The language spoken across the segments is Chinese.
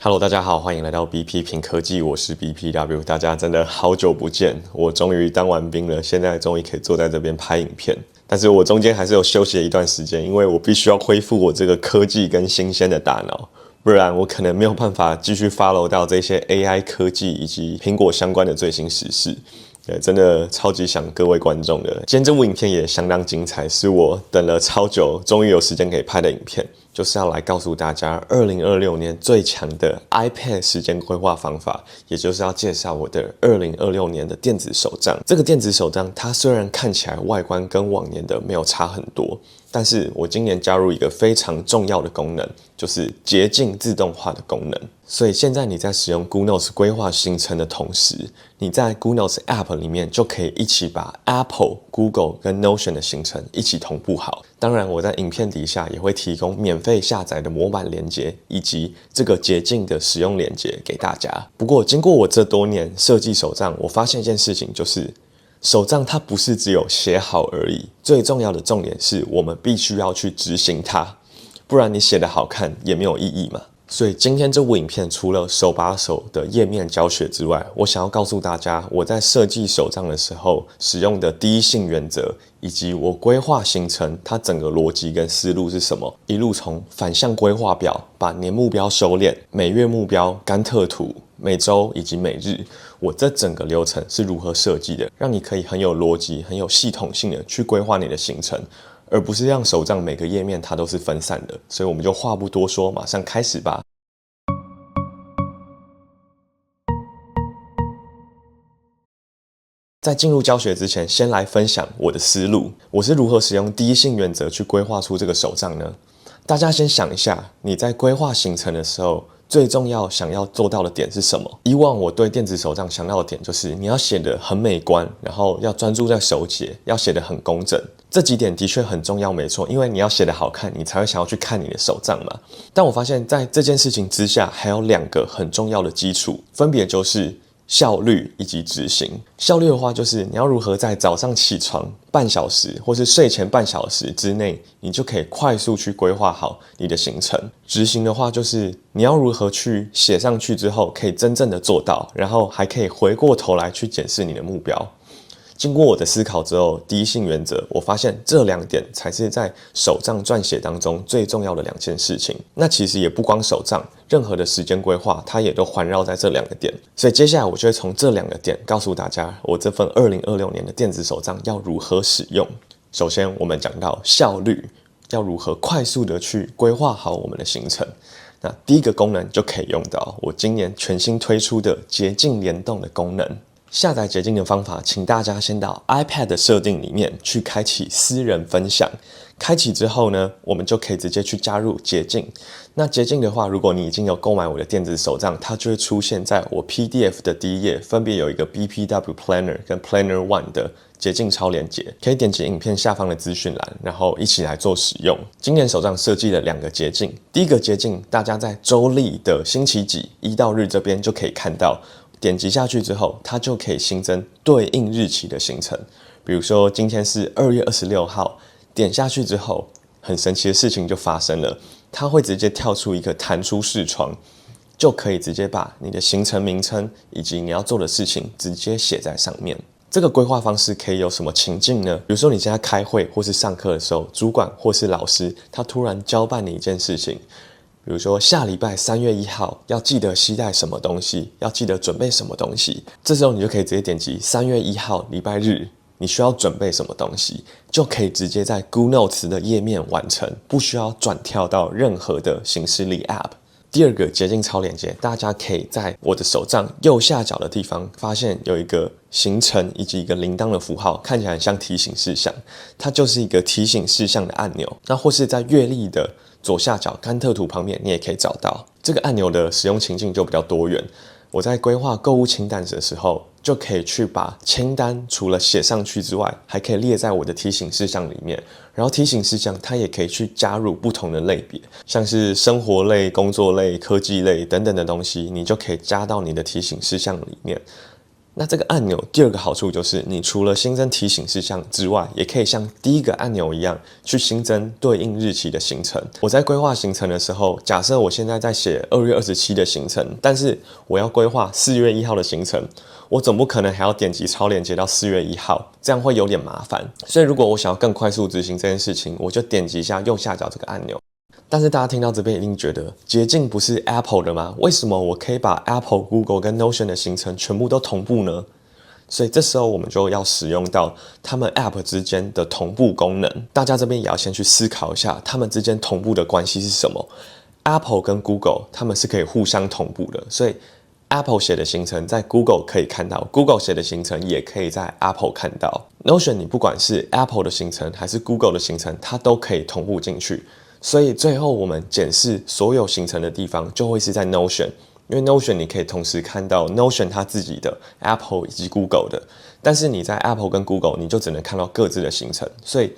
Hello， 大家好，歡迎來到 BP 品科技，我是 BPW， 大家真的好久不見，我終於當完兵了，現在終於可以坐在這邊拍影片。但是我中間還是有休息了一段時間，因為我必須要恢復我這個科技跟新鮮的大腦，不然我可能沒有辦法繼續 follow 到這些 AI 科技以及蘋果相關的最新時事。對，真的超級想各位觀眾的。今天這部影片也相當精彩，是我等了超久，終於有時間可以拍的影片，就是要來告訴大家2026年最強的 iPad 時間規劃方法，也就是要介紹我的2026年的電子手賬。這個電子手賬它雖然看起來外觀跟往年的沒有差很多，但是我今年加入一個非常重要的功能，就是捷徑自動化的功能。所以現在你在使用 GoodNotes 規劃行程的同時，你在 GoodNotes App 裡面就可以一起把 Apple、Google 跟 Notion 的行程一起同步好。當然，我在影片底下也會提供免費下載的模板連結，以及這個捷徑的使用連結給大家。不過，經過我這多年設計手賬，我發現一件事情，就是手賬它不是只有寫好而已，最重要的重點是我們必須要去執行它，不然你寫得好看也沒有意義嘛。所以今天這部影片除了手把手的頁面教學之外，我想要告訴大家我在設計手賬的時候使用的第一性原則，以及我規劃行程它整個邏輯跟思路是什麼，一路從反向規劃表把年目標收斂，每月目標、甘特圖、每週以及每日，我這整個流程是如何設計的，讓你可以很有邏輯、很有系統性的去規劃你的行程，而不是讓手賬每個頁面它都是分散的。所以我們就話不多說，馬上開始吧。在進入教學之前，先來分享我的思路。我是如何使用第一性原則去規劃出這個手賬呢？大家先想一下，你在規劃行程的時候，最重要想要做到的點是什麼？以往我對電子手賬想到的點就是你要寫得很美觀，然後要專注在手寫，要寫得很工整。這幾點的確很重要，沒錯，因為你要寫得好看，你才會想要去看你的手賬嘛。但我發現在這件事情之下，還有兩個很重要的基礎，分別就是效率以及執行。效率的話，就是你要如何在早上起床半小時，或是睡前半小時之內，你就可以快速去規劃好你的行程。執行的話，就是你要如何去寫上去之後，可以真正的做到，然後還可以回過頭來去檢視你的目標。經過我的思考之後，第一性原則，我發現這兩點才是在手賬撰寫當中最重要的兩件事情。那其實也不光手賬，任何的時間規劃，它也都環繞在這兩個點。所以接下來我就會從這兩個點告訴大家，我這份2026年的電子手賬要如何使用。首先，我們講到效率，要如何快速的去規劃好我們的行程。那第一個功能就可以用到我今年全新推出的捷徑聯動的功能。下載捷徑的方法，請大家先到 iPad 的設定裡面去開啟私人分享。開啟之後呢，我們就可以直接去加入捷徑。那捷徑的話，如果你已經有購買我的電子手賬，它就會出現在我 PDF 的第一頁，分別有一個 BPW Planner 跟 Planner One 的捷徑超連結，可以點擊影片下方的資訊欄，然後一起來做使用。今年手賬設計了兩個捷徑，第一個捷徑大家在週曆的星期幾1到日這邊就可以看到。點擊下去之後，它就可以新增對應日期的行程。比如說今天是2月26號，點下去之後，很神奇的事情就發生了，它會直接跳出一個彈出視窗，就可以直接把你的行程名稱以及你要做的事情直接寫在上面。這個規劃方式可以有什麼情境呢？比如說你現在開會或是上課的時候，主管或是老師他突然交辦你一件事情。比如說下禮拜3月1號要記得攜帶什麼東西，要記得準備什麼東西。這時候你就可以直接點擊3月1號禮拜日，你需要準備什麼東西，就可以直接在 GoodNotes 的頁面完成，不需要轉跳到任何的行事曆 App。第二個捷徑超連結，大家可以在我的手賬右下角的地方發現有一個行程以及一個鈴鐺的符號，看起來很像提醒事項，它就是一個提醒事項的按鈕。那或是在月曆的左下角甘特圖旁邊，你也可以找到這個按鈕的使用情境就比較多元。我在規劃購物清單的時候，就可以去把清單除了寫上去之外，還可以列在我的提醒事項裡面。然後提醒事項它也可以去加入不同的類別，像是生活類、工作類、科技類等等的東西，你就可以加到你的提醒事項裡面。那這個按鈕第二個好處就是，你除了新增提醒事項之外，也可以像第一個按鈕一樣去新增對應日期的行程。我在規劃行程的時候，假設我現在在寫2月27的行程，但是我要規劃4月1號的行程，我總不可能還要點擊超鏈接到4月1號，這樣會有點麻煩。所以如果我想要更快速執行這件事情，我就點擊一下右下角這個按鈕。但是大家聽到這邊一定覺得捷徑不是 Apple 的嗎？為什麼我可以把 Apple、Google 跟 Notion 的行程全部都同步呢？所以這時候我們就要使用到他們 App 之間的同步功能。大家這邊也要先去思考一下，他們之間同步的關係是什麼？ Apple 跟 Google 他們是可以互相同步的，所以 Apple 寫的行程在 Google 可以看到， Google 寫的行程也可以在 Apple 看到。Notion 你不管是 Apple 的行程還是 Google 的行程，它都可以同步進去。所以最後我們檢視所有行程的地方就會是在 Notion， 因為 Notion 你可以同時看到 Notion 它自己的 Apple 以及 Google 的，但是你在 Apple 跟 Google 你就只能看到各自的行程，所以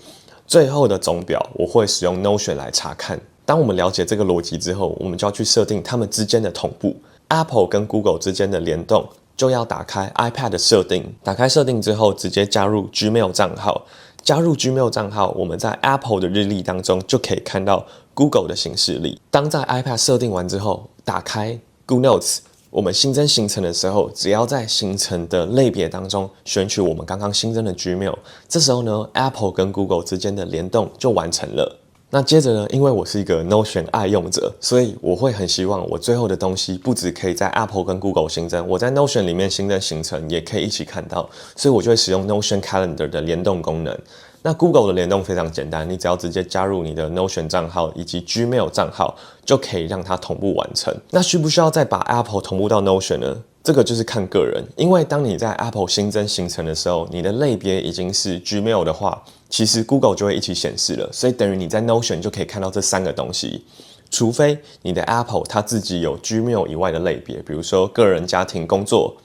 最後的總表我會使用 Notion 來查看。當我們了解這個邏輯之後，我們就要去設定它們之間的同步。Apple 跟 Google 之間的聯動就要打開 iPad 的設定，打開設定之後直接加入 Gmail 賬號。加入 Gmail 賬號，我們在 Apple 的日曆當中就可以看到 Google 的行事曆。當在 iPad 設定完之後，打開 Google Notes， 我們新增行程的時候，只要在行程的類別當中選取我們剛剛新增的 Gmail， 這時候呢 Apple 跟 Google 之間的聯動就完成了。那接着呢，因為我是一個 Notion 愛用者，所以我會很希望我最後的東西不只可以在 Apple 跟 Google 新增，我在 Notion 裡面新增行程也可以一起看到，所以我就會使用 Notion Calendar 的聯動功能。那 Google 的聯動非常簡單，你只要直接加入你的 Notion 賬號以及 Gmail 賬號，就可以讓它同步完成。那需不需要再把 Apple 同步到 Notion 呢？這個就是看個人，因為當你在 Apple 新增行程的時候，你的類別已經是 Gmail 的話，其實 Google 就會一起顯示了，所以等於你在 Notion 就可以看到這3個東西。除非你的 Apple 它自己有 Gmail 以外的類別，比如說個人、家庭、工作，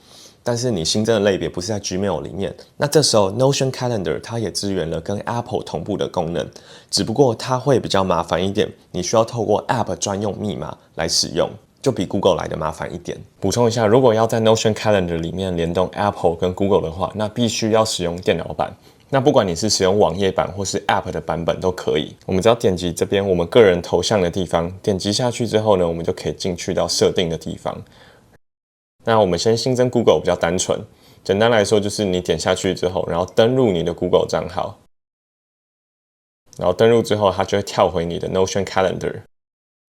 但是你新增的類別不是在 Gmail 裡面，那這時候 Notion Calendar 它也支援了跟 Apple 同步的功能，只不過它會比較麻煩一點，你需要透過 App 專用密碼來使用，就比 Google 來的麻煩一點。補充一下，如果要在 Notion Calendar 裡面聯動 Apple 跟 Google 的話，那必須要使用電腦版。那不管你是使用網頁版或是 App 的版本都可以。我們只要點擊這邊我們個人頭像的地方，點擊下去之後呢，我們就可以進去到設定的地方。那我們先新增 Google 比較單純，簡單來說就是你點下去之後，然後登錄你的 Google 賬號，然後登錄之後，它就會跳回你的 Notion Calendar。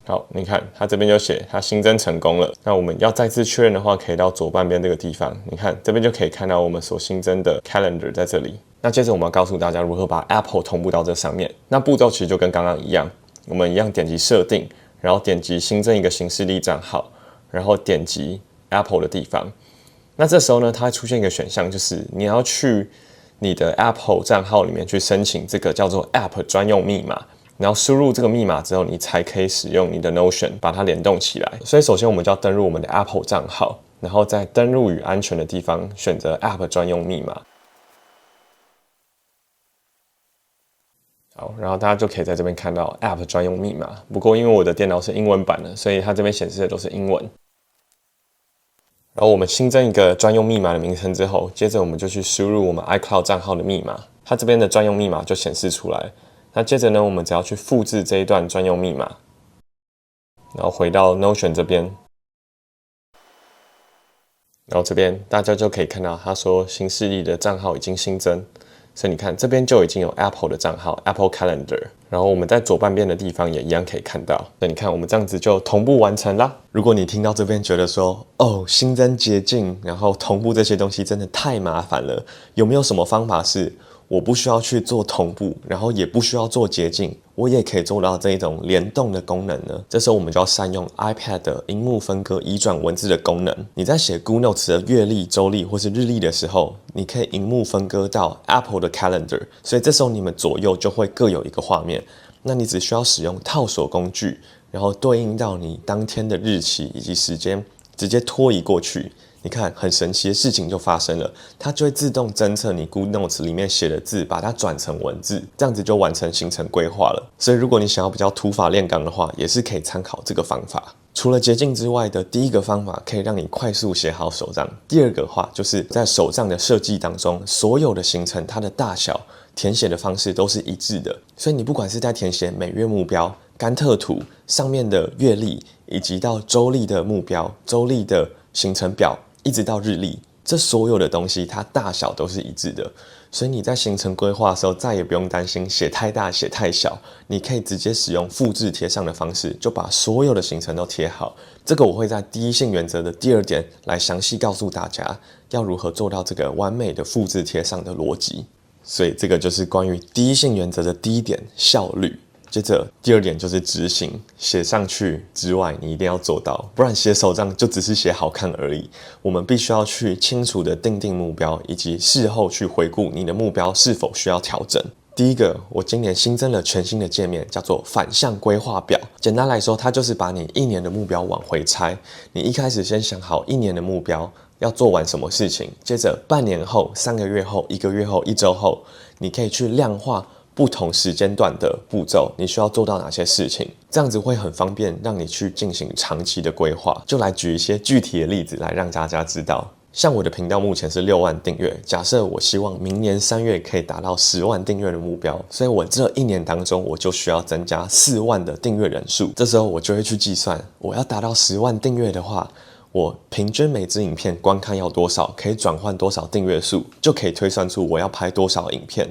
好，你看它這邊就寫它新增成功了。那我們要再次確認的話，可以到左半邊這個地方，你看這邊就可以看到我們所新增的 Calendar 在這裡。那接着我們要告訴大家如何把 Apple 同步到這上面。那步驟其實就跟剛剛一樣，我們一樣點擊設定，然後點擊新增一個行事曆賬號，然後點擊 Apple 的地方。那這時候呢，它會出現一個選項，就是你要去你的 Apple 賬號裡面去申請這個叫做 App 專用密碼。然後輸入這個密碼之後，你才可以使用你的 Notion 把它聯動起來。所以首先我們就要登入我們的 Apple 賬號，然後在登入與安全的地方選擇 App 專用密碼。好，然後大家就可以在這邊看到 App 專用密碼。不過因為我的電腦是英文版的，所以它這邊顯示的都是英文。然後我們新增一個專用密碼的名稱之後，接着我們就去輸入我們 iCloud 賬號的密碼，它這邊的專用密碼就顯示出來。那接着呢，我們只要去複製這一段專用密碼，然後回到 Notion 這邊，然後這邊大家就可以看到，他說行事曆的賬號已經新增，所以你看這邊就已經有 Apple 的賬號 Apple Calendar， 然後我們在左半邊的地方也一樣可以看到。所以你看我們這樣子就同步完成啦。如果你聽到這邊覺得說，哦，新增捷徑，然後同步這些東西真的太麻煩了，有沒有什麼方法是我不需要去做同步，然後也不需要做捷徑，我也可以做到這一種聯動的功能呢？這時候我們就要善用 iPad 的螢幕分割移轉文字的功能。你在寫 Google Notes 的月曆、週曆或是日曆的時候，你可以螢幕分割到 Apple 的 Calendar， 所以這時候你們左右就會各有一個畫面。那你只需要使用套索工具，然後對應到你當天的日期以及時間，直接拖移過去。你看，很神奇的事情就發生了，它就會自動偵測你 Google Notes 裡面寫的字，把它轉成文字，這樣子就完成行程規劃了。所以如果你想要比較土法煉鋼的話，也是可以參考這個方法。除了捷徑之外的第一個方法可以讓你快速寫好手賬，第二個話就是在手賬的設計當中，所有的行程它的大小填寫的方式都是一致的，所以你不管是在填寫每月目標、甘特圖上面的月曆，以及到週曆的目標、週曆的行程表，一直到日曆，這所有的東西它大小都是一致的。所以你在行程規劃的時候，再也不用擔心寫太大、寫太小，你可以直接使用複製貼上的方式，就把所有的行程都貼好。這個我會在第一性原則的第二點來詳細告訴大家，要如何做到這個完美的複製貼上的邏輯。所以這個就是關於第一性原則的第一點，效率。接着第二點就是執行，寫上去之外，你一定要做到，不然寫手賬就只是寫好看而已。我們必須要去清楚的訂定目標，以及事後去回顧你的目標是否需要調整。第一個，我今年新增了全新的界面，叫做反向規劃表。簡單來說，它就是把你一年的目標往回拆。你一開始先想好一年的目標要做完什麼事情，接着半年後、3個月後、1個月後、1週後，你可以去量化不同時間段的步驟，你需要做到哪些事情，這樣子會很方便讓你去進行長期的規劃。就來舉一些具體的例子來讓大家知道。像我的頻道目前是6萬訂閱，假設我希望明年3月可以達到10萬訂閱的目標，所以我這一年當中我就需要增加4萬的訂閱人數。這時候我就會去計算，我要達到10萬訂閱的話，我平均每支影片觀看要多少，可以轉換多少訂閱數，就可以推算出我要拍多少影片。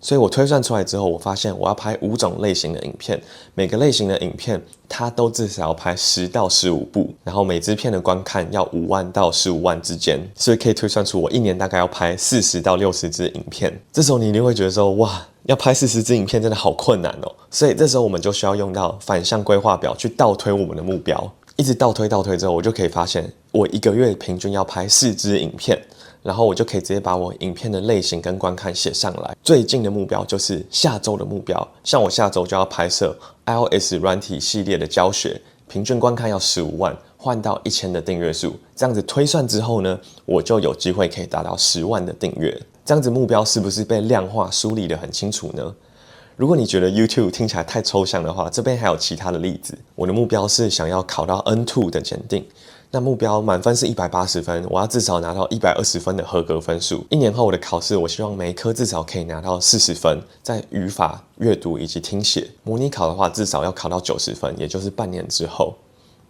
所以我推算出來之後，我發現我要拍5種類型的影片，每個類型的影片它都至少要拍10到15部，然後每支片的觀看要5萬到15萬之間，所以可以推算出我一年大概要拍40到60支影片。這時候你一定會覺得說，哇，要拍40支影片真的好困難哦。所以這時候我們就需要用到反向規劃表去倒推我們的目標，一直倒推之後，我就可以發現我1個月平均要拍4支影片。然後我就可以直接把我影片的類型跟觀看寫上來。最近的目標就是下周的目標，像我下周就要拍攝 iOS 軟體系列的教學，平均觀看要15萬，換到1000的訂閱數。這樣子推算之後呢，我就有機會可以達到10萬的訂閱。這樣子目標是不是被量化梳理得很清楚呢？如果你覺得 YouTube 聽起來太抽象的話，這邊還有其他的例子。我的目標是想要考到 N2 的檢定。那目標滿分是180分，我要至少拿到120分的合格分數。1年後我的考試，我希望每一科至少可以拿到40分，在語法、閱讀以及聽寫。模擬考的話，至少要考到90分，也就是半年之後。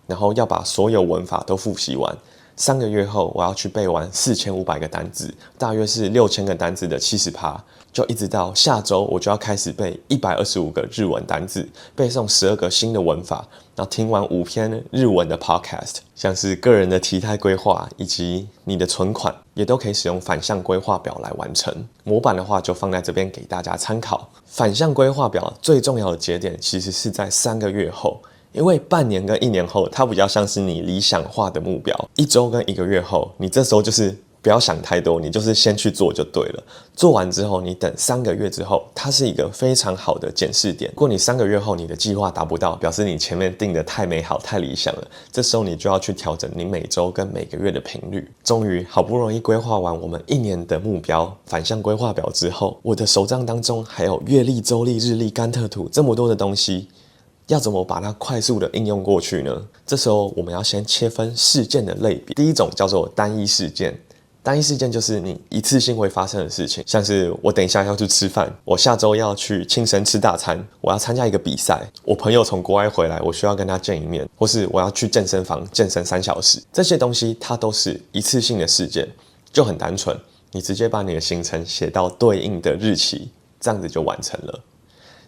然後要把所有文法都複習完。3個月後，我要去背完4500個單字，大約是6000個單字的70%。就一直到下周，我就要開始背125個日文單字，背誦12個新的文法，然後聽完5篇日文的 podcast， 像是個人的體態規劃以及你的存款，也都可以使用反向規劃表來完成。模板的話就放在這邊給大家參考。反向規劃表最重要的節點其實是在3個月後。因為半年跟1年後，它比較像是你理想化的目標。1週跟1個月後，你這時候就是不要想太多，你就是先去做就對了。做完之後，你等3個月之後，它是一個非常好的檢視點。如果你3個月後你的計劃達不到，表示你前面定得太美好、太理想了。這時候你就要去調整你每週跟每個月的頻率。終於好不容易規劃完我們1年的目標，反向規劃表之後，我的手賬當中還有月曆、週曆、日曆、甘特圖這麼多的東西。要怎麼把它快速的應用過去呢？這時候我們要先切分事件的類別。第一種叫做單一事件，單一事件就是你一次性會發生的事情，像是我等一下要去吃飯，我下周要去慶生吃大餐，我要參加一個比賽，我朋友從國外回來，我需要跟他見一面，或是我要去健身房健身3小時，這些東西它都是一次性的事件，就很單純，你直接把你的行程寫到對應的日期，這樣子就完成了。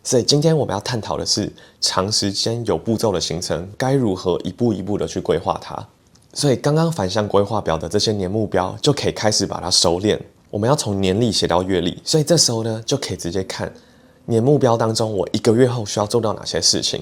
所以今天我們要探討的是長時間有步驟的行程該如何一步一步的去規劃它。所以剛剛反向規劃表的這些年目標就可以開始把它收斂。我們要從年曆寫到月曆，所以這時候呢就可以直接看年目標當中我1個月後需要做到哪些事情。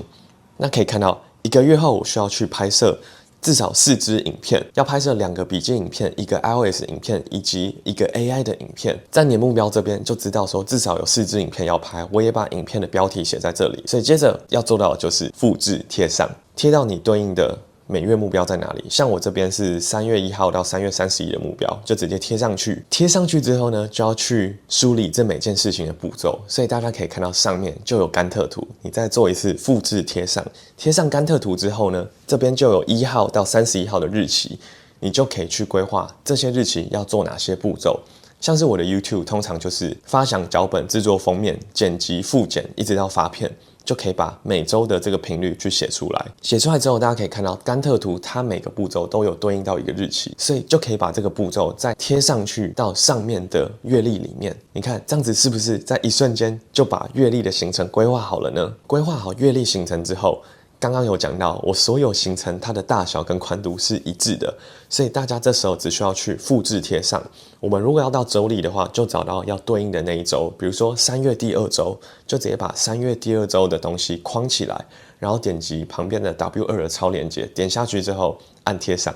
那可以看到1個月後我需要去拍攝至少4支影片，要拍攝2個筆記影片、1個 iOS 影片以及1個 AI 的影片。在年目標這邊就知道說至少有4支影片要拍，我也把影片的標題寫在這裡。所以接着要做到的就是複製貼上，貼到你對應的每月目標在哪裡。像我這邊是3月1號到3月31的目標，就直接貼上去。貼上去之後呢，就要去梳理這每件事情的步驟。所以大家可以看到上面就有甘特圖，你再做一次複製貼上。貼上甘特圖之後呢，這邊就有1號到31號的日期，你就可以去規劃這些日期要做哪些步驟。像是我的 YouTube 通常就是發想腳本、製作封面、剪輯、複剪，一直到發片，就可以把每周的這個頻率去寫出來。寫出來之後，大家可以看到甘特圖，它每個步驟都有對應到一個日期，所以就可以把這個步驟再貼上去到上面的月曆裡面。你看這樣子是不是在一瞬間就把月曆的行程規劃好了呢？規劃好月曆行程之後，剛剛有講到，我所有行程它的大小跟寬度是一致的，所以大家這時候只需要去複製貼上。我們如果要到週曆的話，就找到要對應的那一週，比如說3月第2週，就直接把3月第2週的東西框起來，然後點擊旁邊的 W2 的超連結，點下去之後按貼上。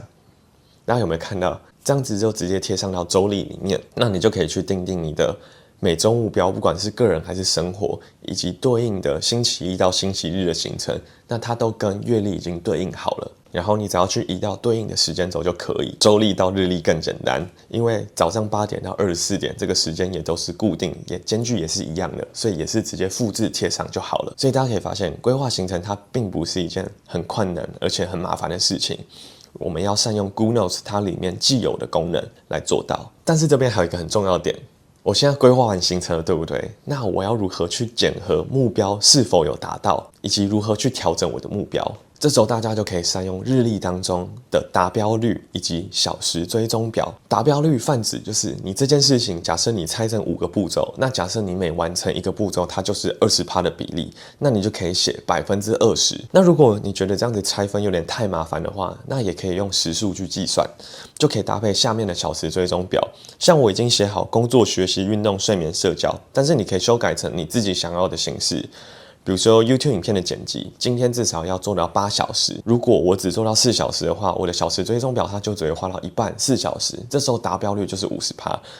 大家有沒有看到？這樣子就直接貼上到週曆裡面，那你就可以去訂定你的每週目標，不管是個人還是生活，以及對應的星期一到星期日的行程，那它都跟月曆已經對應好了。然後你只要去移到對應的時間軸就可以。週曆到日曆更簡單，因為早上8點到24點這個時間也都是固定，也間距也是一樣的，所以也是直接複製貼上就好了。所以大家可以發現，規劃行程它並不是一件很困難而且很麻煩的事情。我們要善用 Google Notes 它裡面既有的功能來做到。但是這邊還有一個很重要的點，我現在規劃完行程了，對不對？那我要如何去檢核目標是否有達到，以及如何去調整我的目標？這時候大家就可以善用日曆當中的達標率以及小時追蹤表。達標率泛指就是你這件事情，假設你拆成5個步驟，那假設你每完成一個步驟，它就是 20% 的比例，那你就可以寫 20%。那如果你覺得這樣子拆分有點太麻煩的話，那也可以用時數去計算，就可以搭配下面的小時追蹤表。像我已經寫好工作、學習、運動、睡眠、社交，但是你可以修改成你自己想要的形式。比如說 YouTube 影片的剪輯，今天至少要做到8小時。如果我只做到4小時的話，我的小時追蹤表它就只會花到一半，4小時。這時候達標率就是 50%，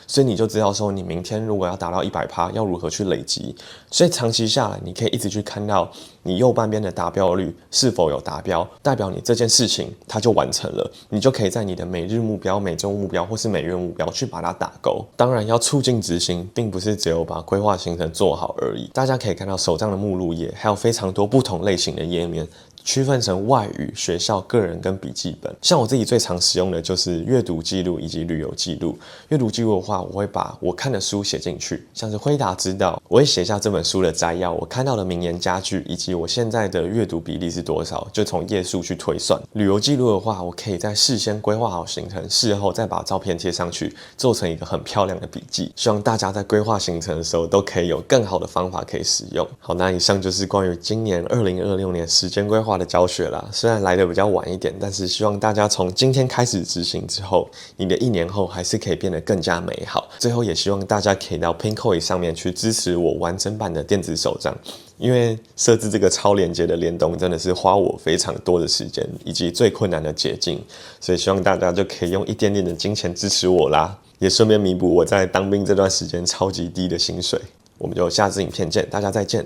所以你就知道說你明天如果要達到 100%， 要如何去累積。所以長期下來，你可以一直去看到你右半邊的達標率是否有達標，代表你這件事情它就完成了，你就可以在你的每日目標、每週目標或是每月目標去把它打勾。當然要促進執行，並不是只有把規劃行程做好而已。大家可以看到手賬的目錄頁，還有非常多不同類型的頁面，區分成外語、學校、個人跟筆記本。像我自己最常使用的就是閱讀記錄以及旅遊記錄。閱讀記錄的話，我會把我看的書寫進去，像是輝達之道，我會寫下這本書的摘要，我看到的名言佳句，以及我現在的閱讀比例是多少，就從頁數去推算。旅遊記錄的話，我可以在事先規劃好行程，事後再把照片貼上去，做成一個很漂亮的筆記。希望大家在規劃行程的時候都可以有更好的方法可以使用。好，那以上就是關於今年2026年時間規劃的教學啦。雖然來得比較晚一點，但是希望大家從今天開始執行之後，你的1年後還是可以變得更加美好。最後也希望大家可以到 Pinncoin 上面去支持我完整版的電子手賬，因為設置這個超連結的聯動真的是花我非常多的時間，以及最困難的捷徑，所以希望大家就可以用一點點的金錢支持我啦，也順便彌補我在當兵這段時間超級低的薪水。我們就下支影片見，大家再見。